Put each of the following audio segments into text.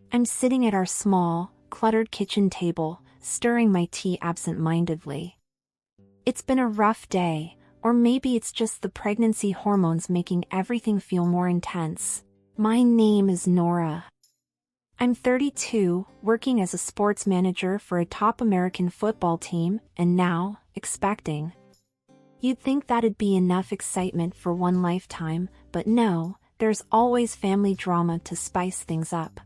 I'm sitting at our small, cluttered kitchen table, stirring my tea absent-mindedly. It's been a rough day, or maybe it's just the pregnancy hormones making everything feel more intense. My name is Nora. I'm 32, working as a sports manager for a top American football team, and now, expecting. You'd think that'd be enough excitement for one lifetime, but no, there's always family drama to spice things up.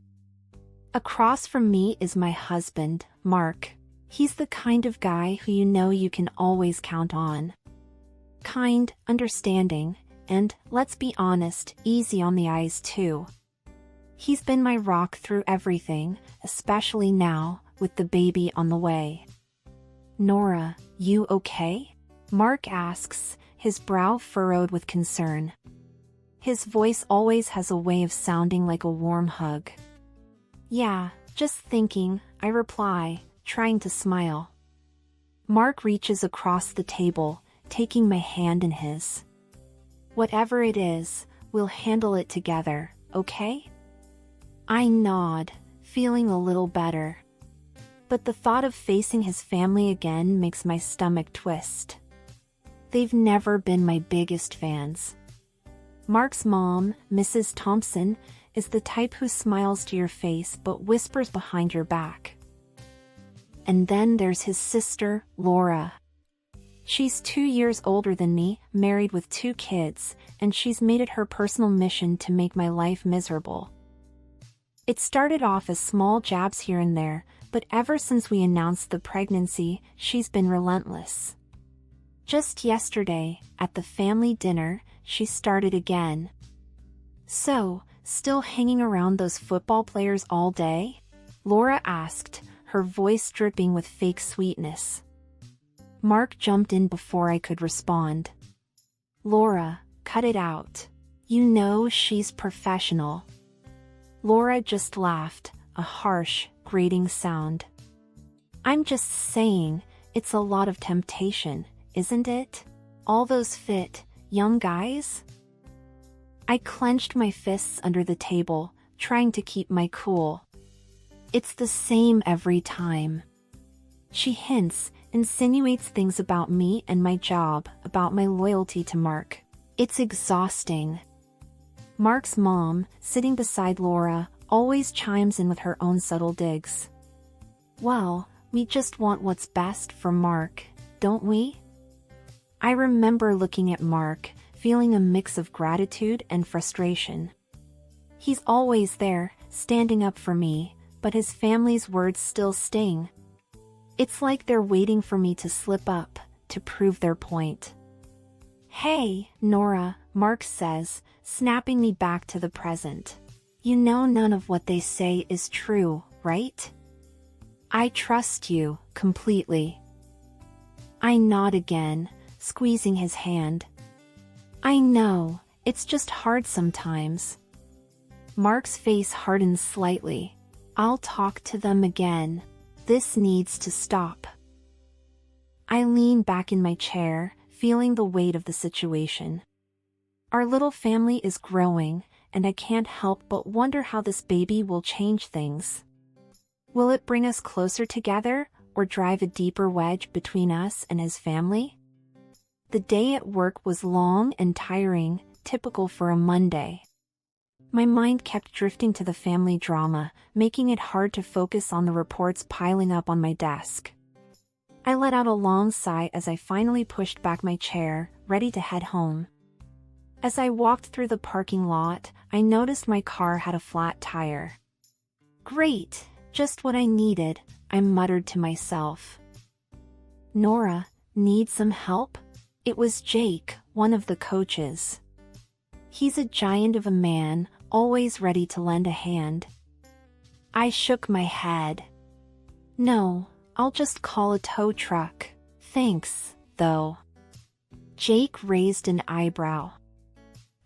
Across from me is my husband, Mark. He's the kind of guy who you know you can always count on. Kind, understanding, and, let's be honest, easy on the eyes too. He's been my rock through everything, especially now, with the baby on the way. Nora, you okay? Mark asks, his brow furrowed with concern. His voice always has a way of sounding like a warm hug. Yeah, just thinking, I reply, trying to smile. Mark reaches across the table, taking my hand in his. Whatever it is, we'll handle it together, okay? I nod, feeling a little better. But the thought of facing his family again makes my stomach twist. They've never been my biggest fans. Mark's mom, Mrs. Thompson, is the type who smiles to your face but whispers behind your back. And then there's his sister, Laura. She's 2 years older than me, married with 2 kids, and she's made it her personal mission to make my life miserable. It started off as small jabs here and there, but ever since we announced the pregnancy, she's been relentless. Just yesterday, at the family dinner, she started again. So, still hanging around those football players all day? Laura asked, her voice dripping with fake sweetness. Mark jumped in before I could respond. Laura, cut it out. You know she's professional. Laura just laughed, a harsh, grating sound. I'm just saying, it's a lot of temptation, isn't it? All those fit, young guys? I clenched my fists under the table, trying to keep my cool. It's the same every time. She hints, insinuates things about me and my job, about my loyalty to Mark. It's exhausting. Mark's mom, sitting beside Laura, always chimes in with her own subtle digs. Well, we just want what's best for Mark, don't we? I remember looking at Mark, feeling a mix of gratitude and frustration. He's always there, standing up for me, but his family's words still sting. It's like they're waiting for me to slip up, to prove their point. Hey, Nora, Mark says, snapping me back to the present. You know none of what they say is true, right? I trust you, completely. I nod again, squeezing his hand. I know, it's just hard sometimes. Mark's face hardens slightly. I'll talk to them again. This needs to stop. I lean back in my chair, feeling the weight of the situation. Our little family is growing, and I can't help but wonder how this baby will change things. Will it bring us closer together, or drive a deeper wedge between us and his family? The day at work was long and tiring, typical for a Monday. My mind kept drifting to the family drama, making it hard to focus on the reports piling up on my desk. I let out a long sigh as I finally pushed back my chair, ready to head home. As I walked through the parking lot, I noticed my car had a flat tire. Great, just what I needed, I muttered to myself. Nora, need some help? It was Jake, one of the coaches. He's a giant of a man, always ready to lend a hand. I shook my head. No, I'll just call a tow truck. Thanks, though. Jake raised an eyebrow.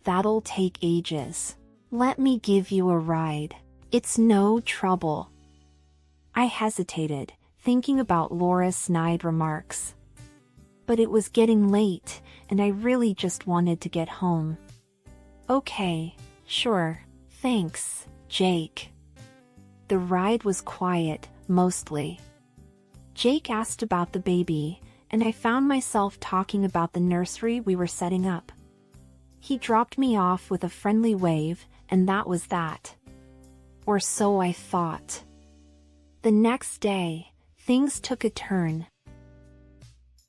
That'll take ages. Let me give you a ride. It's no trouble. I hesitated, thinking about Laura's snide remarks. But it was getting late, and I really just wanted to get home. Okay, sure, thanks, Jake. The ride was quiet, mostly. Jake asked about the baby, and I found myself talking about the nursery we were setting up. He dropped me off with a friendly wave, and that was that. Or so I thought. The next day, things took a turn.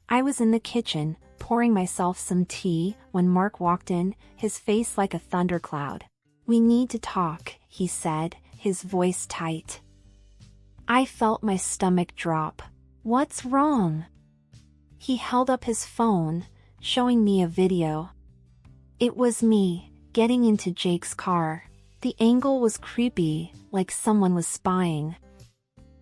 I was in the kitchen, pouring myself some tea, when Mark walked in, his face like a thundercloud. "We need to talk," he said, his voice tight. I felt my stomach drop. "What's wrong?" He held up his phone, showing me a video. It was me, getting into Jake's car. The angle was creepy, like someone was spying.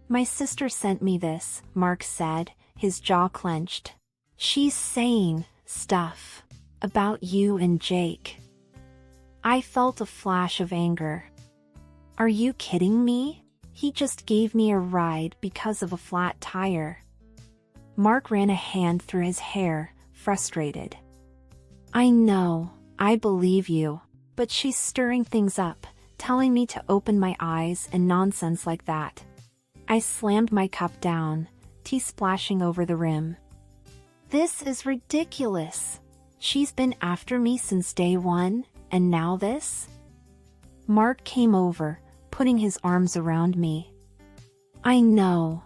"My sister sent me this," Mark said, his jaw clenched. "She's saying stuff about you and Jake." I felt a flash of anger. "Are you kidding me? He just gave me a ride because of a flat tire." Mark ran a hand through his hair, frustrated. "I know, I believe you, but she's stirring things up, telling me to open my eyes and nonsense like that." I slammed my cup down, tea splashing over the rim. "This is ridiculous. She's been after me since day one, and now this?" Mark came over, putting his arms around me. I know.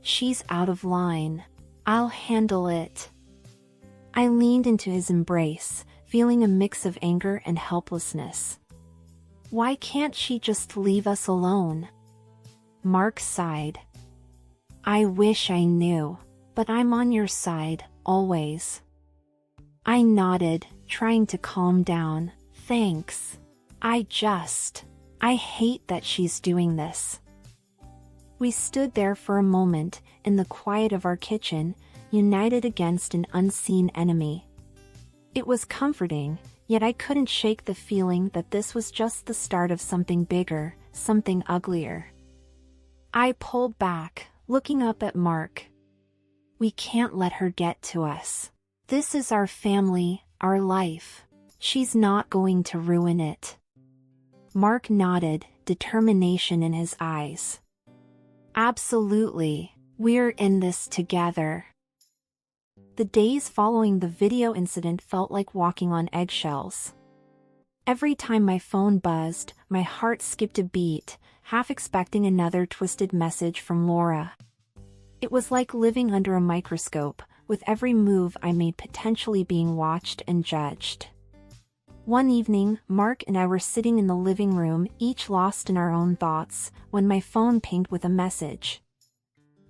She's out of line. I'll handle it." I leaned into his embrace, feeling a mix of anger and helplessness. "Why can't she just leave us alone?" Mark sighed. "I wish I knew, but I'm on your side, always." I nodded, trying to calm down. "Thanks. I hate that she's doing this." We stood there for a moment, in the quiet of our kitchen, united against an unseen enemy. It was comforting, yet I couldn't shake the feeling that this was just the start of something bigger, something uglier. I pulled back, looking up at Mark. "We can't let her get to us. This is our family, our life. She's not going to ruin it." Mark nodded, determination in his eyes. "Absolutely, we're in this together." The days following the video incident felt like walking on eggshells. Every time my phone buzzed, my heart skipped a beat, half expecting another twisted message from Laura. It was like living under a microscope, with every move I made potentially being watched and judged. One evening, Mark and I were sitting in the living room, each lost in our own thoughts, when my phone pinged with a message.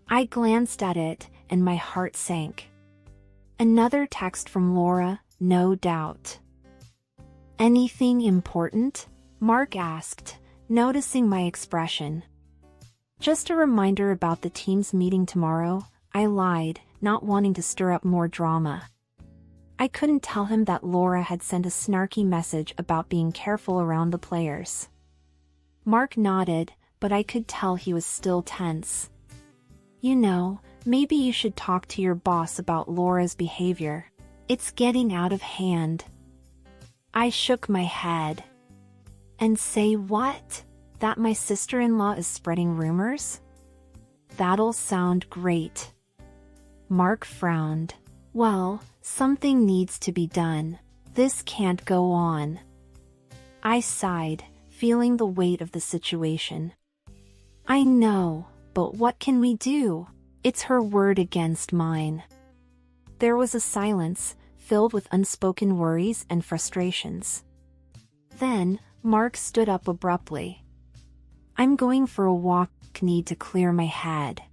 I glanced at it, and my heart sank. Another text from Laura, no doubt. "Anything important?" Mark asked, noticing my expression. "Just a reminder about the team's meeting tomorrow," I lied, not wanting to stir up more drama. I couldn't tell him that Laura had sent a snarky message about being careful around the players. Mark nodded, but I could tell he was still tense. "You know, maybe you should talk to your boss about Laura's behavior. It's getting out of hand." I shook my head. "And say what? That my sister-in-law is spreading rumors?" "That'll sound great." Mark frowned. "Well, something needs to be done. This can't go on." I sighed, feeling the weight of the situation. "I know, but what can we do? It's her word against mine." There was a silence, filled with unspoken worries and frustrations. Then, Mark stood up abruptly. "I'm going for a walk, need to clear my head."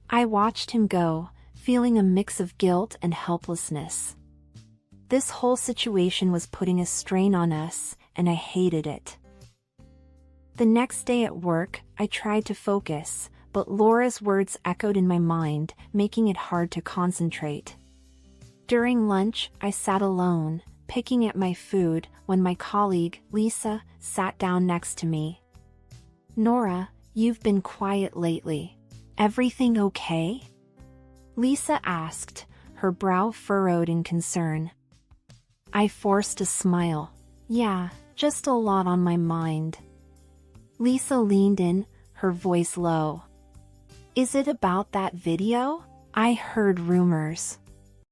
I watched him go, feeling a mix of guilt and helplessness. This whole situation was putting a strain on us, and I hated it. The next day at work, I tried to focus, but Laura's words echoed in my mind, making it hard to concentrate. During lunch, I sat alone, picking at my food, when my colleague, Lisa, sat down next to me. "Nora, you've been quiet lately. Everything okay?" Lisa asked, her brow furrowed in concern. I forced a smile. "Yeah, just a lot on my mind." Lisa leaned in, her voice low. Is it about that video? I heard rumors.